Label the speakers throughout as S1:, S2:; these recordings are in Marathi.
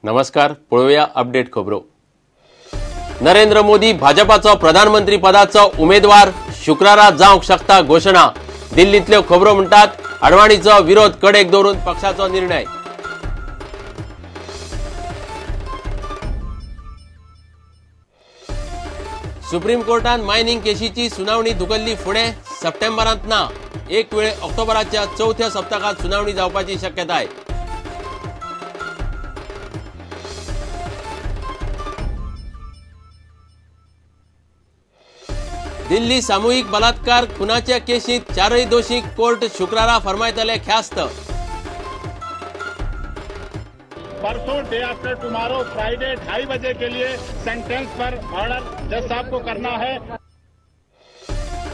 S1: नमस्कार, पळोवया अपडेट खबरो। नरेंद्र मोदी भाजपाचो प्रधानमंत्री पदाचो उमेदवार शुक्रारा जावंक शकता घोषणा। दिल्लीतल्यो खबरो म्हणटात अडवाणीचो विरोध कडेक दवरून पक्षाचो निर्णय। सुप्रीम कोर्टान मायनिंग केशीची सुनावणी धुकल्ली फुडें सप्टेंबरांत ना, एक वेळ ऑक्टोबराच्या चौथ्या सप्तकात सुनावणी जावपाची शक्यताय। दिल्ली सामूहिक बलात्कार खुनाच्या केशीत चारय दोषींक कोर्ट शुक्रारा फरमायतले ख्यास्त।
S2: परसों डे आफ्टर टुमारो फ्राइडे 2:30 बजे के लिए सेंटेंस पर ऑर्डर जज साहब को करना है।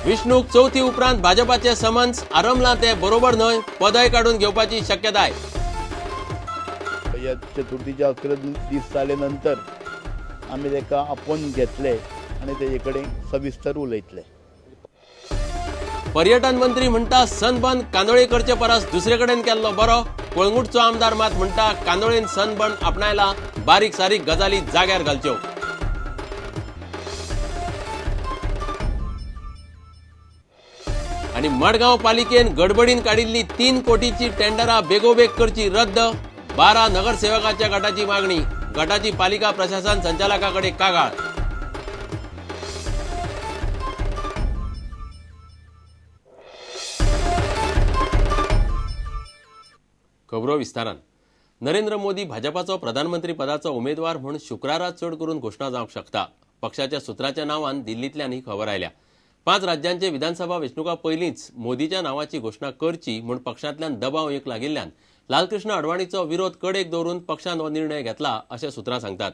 S1: विष्णुक चौथी उपरांत भाजपाचे समन्स आरंभला ते बरोबर न्हय, पदय काढून घेवपाची शक्यताय।
S3: चतुर्थीच्या 11 दीस जाले नंतर आम्ही तेका आपोवन घेतले आणि तेजे कडेन सविस्तर उलयतले।
S1: पर्यटन मंत्री म्हणटा सनबर्न कांदोळे करचे परस दुसरे कडेन केल्लो बरो। कोळंगूटचो आमदार मात म्हणटा कांदोळेन सनबर्न आपणायला, बारीक सारीक गजाली जाग्यार घालच्यो। आणि मडगांव पालिकेन गडबडीन काडिल्ली 3 कोटीची टेंडरां बेगोबेग करची रद्द। 12 नगरसेवकाच्या गटाची मागणी। गटाची पालिका प्रशासन संचालकाकडे कागाळ। खबरो विस्तारान। नरेंद्र मोदी भाजपाचो प्रधानमंत्री पदाचो उमेदवार म्हणून शुक्रारा चढ करून घोषणा जावंक शकता। पक्षाच्या सुत्राच्या नावान दिल्लीतल्यान ही खबर आयल्या। 5 राज्यांचे विधानसभा वेंचणुका पयलींच मोदीच्या नावाची घोषणा करची म्हूण पक्षांतल्यान दबाव येवंक लागिल्ल्यान लालकृष्ण अडवाणीचो विरोध कडेक दवरून पक्षान हो निर्णय घेतला अशें सुत्रां सांगतात।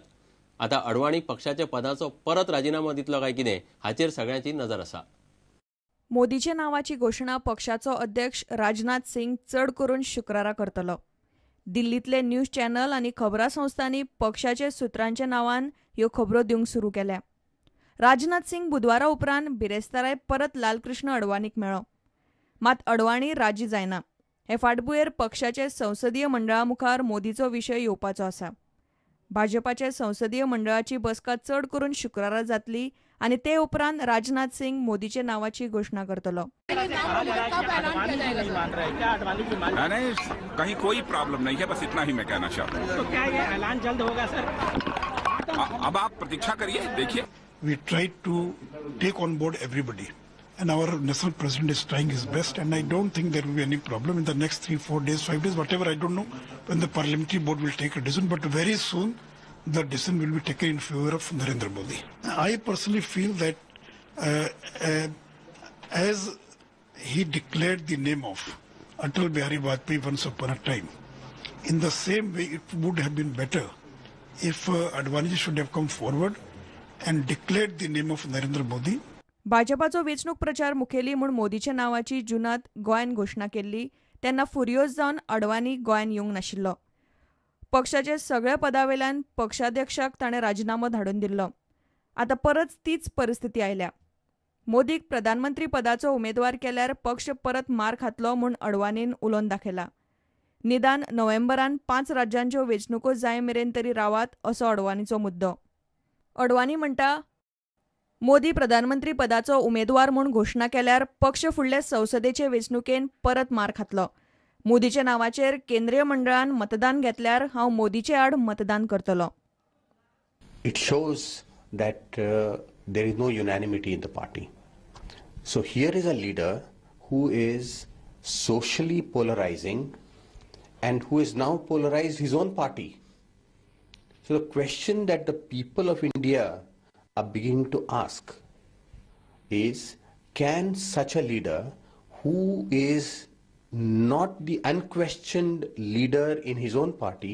S1: आता अडवाणी पक्षाच्या पदाचो परत राजीनामो दितलो काय कितें हाचेर सगळ्यांची नजर आसा।
S4: मोदीचे नावाची घोषणा पक्षाचो अध्यक्ष राजनाथ सिंग चढ करून शुक्रारा करतलो। दिल्लीतले न्यूज चॅनल आनी खबरां संस्थांनी पक्षाचे सुत्रांच्या नावान ह्यो खबरो दिवंक सुरू केल्या। राजनाथ सिंग बुधवारा उपरांत बिरेस्ताराय परत लालकृष्ण अडवाणीक मेळ्ळो, मात अडवाणी राजी जायना। हे फाटभुंयेर पक्षाचे संसदीय मंडळा मुखार मोदीचो विशय येवपाचो आसा। भाजपाचे संसदीय मंडळाची बसका चढ करून शुक्रारा जातली आणि ते उपरांत राजनाथ सिंग मोदीचे नावाची घोषणा करतलो।
S5: नहीं, कहीं कोई प्रॉब्लम नहीं है, बस इतना ही मैं कहना चाहता हूँ।
S2: तो क्या ये ऐलान जल्द होगा सर?
S5: अब आप प्रतीक्षा करिए, देखिए।
S6: We tried to take on board everybody, and our national president is trying his best, and I don't think there will be any problem in the next 3, 4 days, 5 days, whatever, I don't know when the parliamentary board will take a decision, but very soon the decision will be taken in favor of Narendra Modi. I personally feel that as he declared the name of Atal Bihari Vajpayee once upon a time, in the same way it would have been better if Advani should have come forward and declared the name of Narendra Modi.
S4: भाजपाचो वेंचणूक प्रचार मुखेली म्हूण मोदीच्या नावाची जुनात गोंयान घोषणा केल्ली तेन्ना फुर्योज जावन अडवाणी गोंयान येवंक नाशिल्लो। पक्षाचे सगळ्या पदावेल्यान पक्षाध्यक्षाक ताणें राजीनामो धाडून दिल्लो। आतां परत तीच परिस्थिती आयल्या। मोदीक प्रधानमंत्री पदाचो उमेदवार केल्यार पक्ष परत मार खातलो म्हूण अडवाणीन उलोवन दाखयला। निदान नोव्हेंबरान 5 राज्यांच्यो वेंचणुको जाय मेरेन तरी रावात असो अडवाणीचो मुद्दो। अडवाणी म्हणटा मोदी प्रधानमंत्री पदाचो उमेदवार म्हूण घोषणा केल्यार पक्ष फुडले संसदेचे वेंचणुकेन परत मार खातलो। मोदीच्या नावाचेर केंद्रीय मंडळान मतदान घेतल्यार हांव मोदीचे आड मतदान करतलो।
S7: It shows that there is no unanimity in the party. So here is a leader who is socially polarizing and who has now polarized his own party. So the question that the people of India are beginning to ask is, can such a leader who is not the unquestioned leader in his own party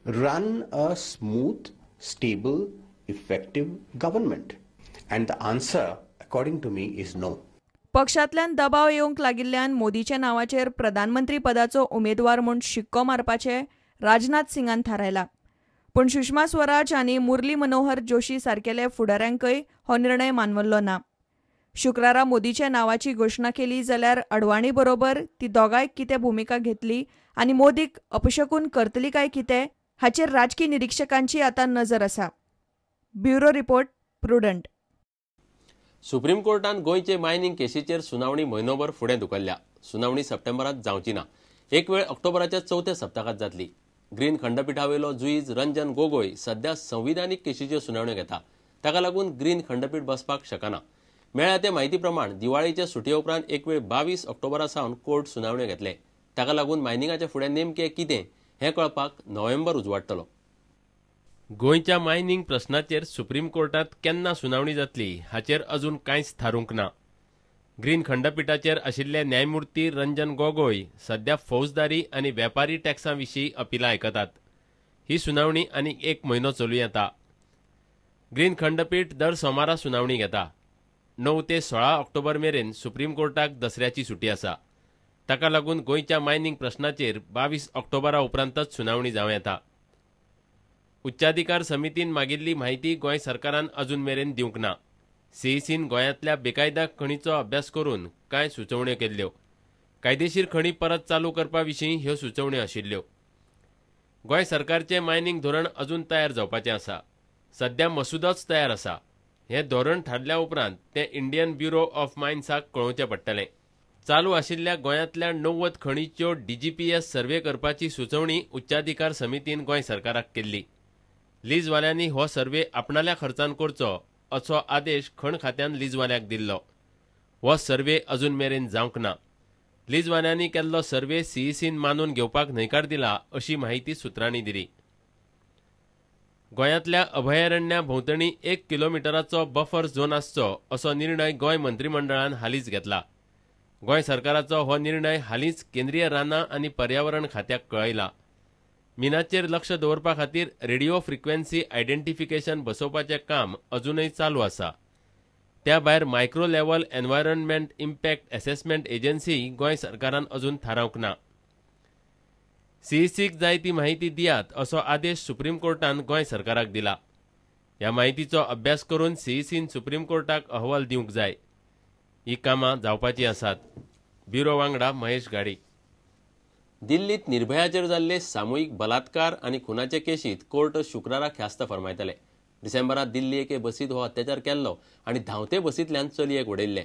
S7: run a smooth, stable, effective government? And the answer, according to me, is no.
S4: पक्षांतल्यान दबाव येवंक लागिल्ल्यान मोदीच्या नावाचेर प्रधानमंत्री पदाचो उमेदवार म्हूण शिक्को मारपाचे राजनाथ सिंगान थारायला। पण सुषमा स्वराज आनी मुरली मनोहर जोशी सारकेले फुडाऱ्यांकय हो निर्णय मानवल्लो ना। शुक्रारा मोदीच्या नावाची घोषणा केली जाल्यार अडवाणी बरोबर ती दोगांय कितें भूमिका घेतली आनी मोदीक अपशकून करतली काय कितें हाचेर राजकीय निरीक्षकांची आता नजर आसा. Bureau report, prudent.
S1: सुप्रीम कोर्टान गोंयचे मायनिंग केसीचेर सुनावणी म्हयनोभर फुडें धुकल्ल्या. सुनावणी सप्टेंबरांत जावची ना. एक वेळ ऑक्टोबराच्या 4थ्या सप्तकात जातली. ग्रीन खंडपीठावेलो जुईज रंजन गोगोय सध्या संविधानीक केसीच्यो सुनावण्यो घेता. ताका लागून ग्रीन खंडपीठ बसपाक शकना. मेळ्ळ्या ते म्हायती प्रमाण दिवाळीच्या सुटये उपरांत एक वेळ 22 ऑक्टोबरा सावन कोर्ट सुनावण्यो घेतले. ताका लागून मायनिंगाच्या फुडें नेमकें कितें हें कळपाक नोव्हेंबर उजवाडटलो. गोंयच्या मायनिंग प्रस्नाचेर सुप्रीम कोर्टात केन्ना सुनावणी जातली हाचेर अजून कांयच थारूंक ना. ग्रीन खंडपीठाचेर आशिल्ले न्यायमुर्ती रंजन गोगोय सध्या फौजदारी आनी वेपारी टॅक्सां विशीं अपिलां आयकतात. ही सुनावणी आनीक 1 म्हयनो चलूं येता. ग्रीन खंडपीठ दर सोमारा सुनावणी घेता. 9 ते 16 ऑक्टोबर मेरेन सुप्रीम कोर्टाक दसऱ्याची सुटी आसा. ताका लागून गोंयच्या मायनिंग प्रस्नाचेर 22 ऑक्टोबरा उपरांतच सुनावणी जावं येता. उच्चाधिकार समितीन मागिल्ली म्हायती गोंय सरकारान अजून मेरेन दिवंक ना. सीईसीन गोंयांतल्या बेकायदा खणीचो अभ्यास करून कांय सुचोवण्यो केल्ल्यो. कायदेशीर खणी परत चालू करपा विशीं ह्यो सुचोवण्यो आशिल्ल्यो. गोंय सरकारचें मायनिंग धोरण अजून तयार जावपाचें आसा. सध्या मसुदोच तयार आसा. हें धोरण थारल्या उपरांत तें इंडियन ब्युरो ऑफ मायन्साक कळोवचें पडटलें. चालू आशिल्ल्या गोंयांतल्या 90 खणींच्यो DGPS सर्वे करपाची सुचोवणी उच्चाधिकार समितीन गोंय सरकाराक केल्ली. लीजवाल्यांनी हो सर्वे आपणाल्या खर्चान करचो असो आदेश खण खात्यान लीजवाल्यांक दिल्लो. हो सर्वे अजून मेरेन जावंक ना. लीजवाल्यांनी केल्लो सर्वे सीईसीन मानून घेवपाक न्हयकार दिला अशी माहिती सुत्रांनी दिली. गोंयांतल्या अभयारण्या भोंवतणी 1 किलोमिटराचो बफर झोन आसचो असो निर्णय गोंय मंत्रिमंडळान हालींच घेतला. गोंय सरकाराचो हो निर्णय हालींच केंद्रीय रानां आनी पर्यावरण खात्याक कळयला. मिनाचेर लक्ष दवरपा खातीर रेडिओ फ्रिक्वेन्सी आयडेंटिफिकेशन बसोवपाचें काम अजूनय चालू आसा. त्या भायर micro level environment impact assessment agency Goa सरकारान अजून थारावंक ना. सीईसीक जाय ती माहिती दियात असो आदेश सुप्रीम कोर्टान गोंय सरकाराक दिला. ह्या माहितीचो अभ्यास करून सीईसीन सुप्रीम कोर्टाक अहवाल दिवंक जाय. ही कामां जावपाची आसात. ब्युरो वांगडा महेश गाडी. दिल्लीत निर्भयाचेर जाल्ले सामुहीक बलात्कार आनी खुनाचे केशीत कोर्ट शुक्राराक ख्यास्त फरमायतले. डिसेंबरांत दिल्ली एके बसीत हो अत्याचार केल्लो आनी धांवते बसींतल्यान चलयेक उडयल्ले.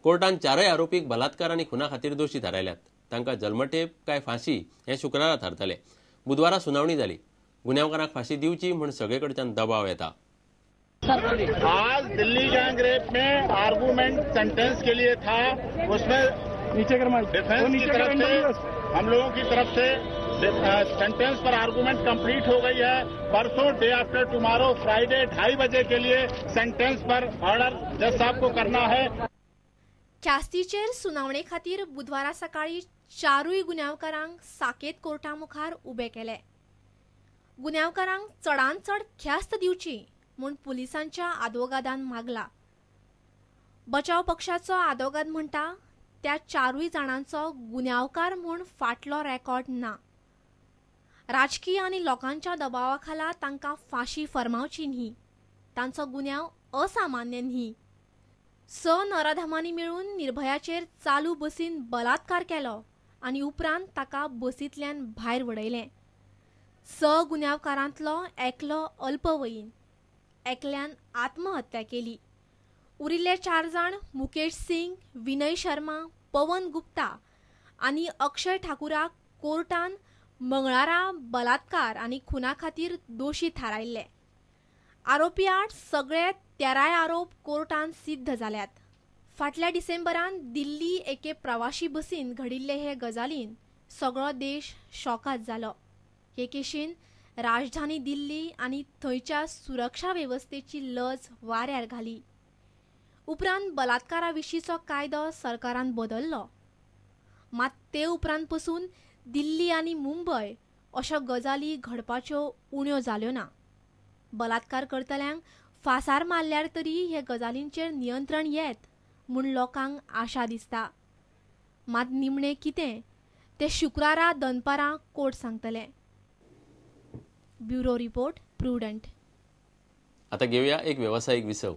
S1: कोर्टान 4 आरोपीक बलात्कार आनी खुना खातीर दोशी थारायल्यात. तांकां जल्मठेप काय फाशी हें शुक्रारा थारतले. बुधवारा सुनावणी जाली. गुन्यांवकारांक फाशी दिवची म्हूण सगळे कडच्यान दबाव येता.
S2: आज दिल्ली गैंग रेप में आर्गूमेंट सेंटेंस के लिए था. उसमें डिफेंस की तरफ से हम लोगों की तरफ से सेंटेंस पर आर्गूमेंट कंप्लीट हो गई है. परसों डे आफ्टर टुमारो फ्राइडे 2:30 बजे के लिए सेंटेंस पर ऑर्डर जज साहब को करना है.
S8: ख्यास्तीचेर सुनावणे खातीर बुधवारा सकाळी 4 गुन्यांवकारांक साकेत कोर्टा मुखार उबे केले. गुन्यांवकारांक चडांत चड ख्यास्त दिवची म्हूण पुलिसांच्या आदवोगादान मागला. बचाव पक्षाचो आदवोगाद म्हणटा त्या 4 जाणांचो गुन्यांवकार म्हूण फाटलो रेकॉर्ड ना. राजकीय आनी लोकांच्या दबावा खाला तांकां फाशी फर्मावची न्ही. तांचो गुन्यांव असामान्य न्ही. 6 नराधमांनी मेळून निर्भयाचेर चालू बसीन बलात्कार केलो आनी उपरांत ताका बसींतल्यान भायर वडयलें. 6 गुन्यांवकारांतलो एकलो अल्पवयीन. एकल्यान आत्महत्या केली. उरिल्ले 4 जाण मुकेश सिंग, विनय शर्मा, पवन गुप्ता आनी अक्षय ठाकुराक कोर्टान मंगळारा बलात्कार आनी खुना खातीर दोशी थारायल्ले. आरोपी 8 सगळे 13 आरोप कोर्टान सिद्ध जाल्यात. फाटल्या डिसेंबरांत दिल्ली एके प्रवाशी बसीन घडिल्ले हे गजालीन सगळो देश शॉकात जालो. हे केशीन राजधानी दिल्ली आनी थंयच्या सुरक्षा वेवस्थेची लज वाऱ्यार घाली. उपरांत बलात्कारा विशींचो कायदो सरकारान बदल्लो. मात ते उपरांत पसून दिल्ली आनी मुंबय अश्यो गजाली घडपाच्यो उण्यो जाल्यो ना. बलात्कार करतल्यांक फासार मारल्यार तरी हे गजालींचेर नियंत्रण येत म्हूण लोकांक आशा दिसता. मात निमणें कितें ते शुक्रारा दनपारां कोर्ट सांगतले. Bureau report, prudent.
S1: आता घेऊया एक व्यावसायिक विसव.